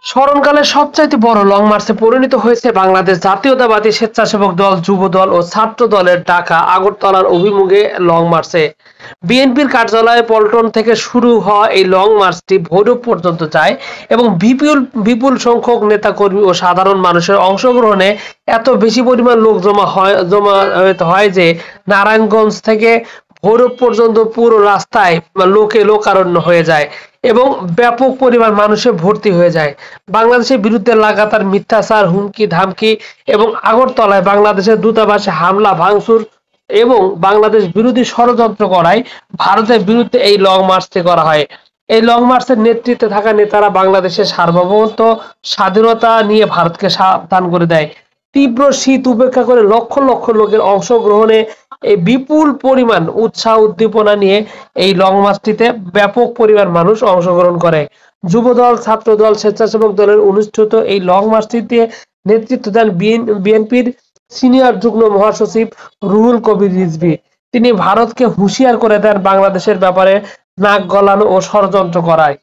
স্মরণকালের সবচাইতে বড় লং মার্চে পরিণত হয়েছে বাংলাদেশ জাতীয়তাবাদী স্বেচ্ছাসেবক দল, যুব দল ও ছাত্র দলের ঢাকা আগরতলার অভিমুখে লং মার্চে। বিএনপির কার্যালয়ে পল্টন থেকে শুরু হওয়া এই লং মার্চটি ভৈরব পর্যন্ত যায় এবং বিপুল বিপুল সংখ্যক নেতাকর্মী ও সাধারণ মানুষের অংশগ্রহণে এত বেশি পরিমাণ লোক জমা হয় যে নারায়ণগঞ্জ থেকে ভৈরব পর্যন্ত পুরো রাস্তায় লোকে লোকারণ্য হয়ে যায় এবং ব্যাপক পরিমাণ মানুষে ভর্তি হয়ে যায়। বাংলাদেশের বিরুদ্ধে লাগাতার মিথ্যাচার, হুমকি ধামকি এবং আগরতলায় বাংলাদেশের দূতাবাসে হামলা ভাঙচুর এবং বাংলাদেশ বিরোধী ষড়যন্ত্র করায় ভারতের বিরুদ্ধে এই লং মার্চটি করা হয়। এই লং মার্চের নেতৃত্বে থাকা নেতারা বাংলাদেশের সার্বভৌমত্ব, স্বাধীনতা নিয়ে ভারতকে সাবধান করে দেয়। তীব্র শীত উপেক্ষা করে লক্ষ লক্ষ লোকের অংশগ্রহণে এই বিপুল পরিমাণ উৎসাহ উদ্দীপনা নিয়ে এই লং মার্চটিতে ব্যাপক পরিমাণ মানুষ অংশগ্রহণ করে। যুবদল, ছাত্রদল, স্বেচ্ছাসেবক দলের অনুষ্ঠিত এই লং মার্চটিতে নেতৃত্ব দেন বিএনপির সিনিয়র যুগ্ম মহাসচিব রুহুল কবির রিজভী। তিনি ভারতকে হুঁশিয়ার করে দেন বাংলাদেশের ব্যাপারে নাক গলানো ও ষড়যন্ত্র করায়।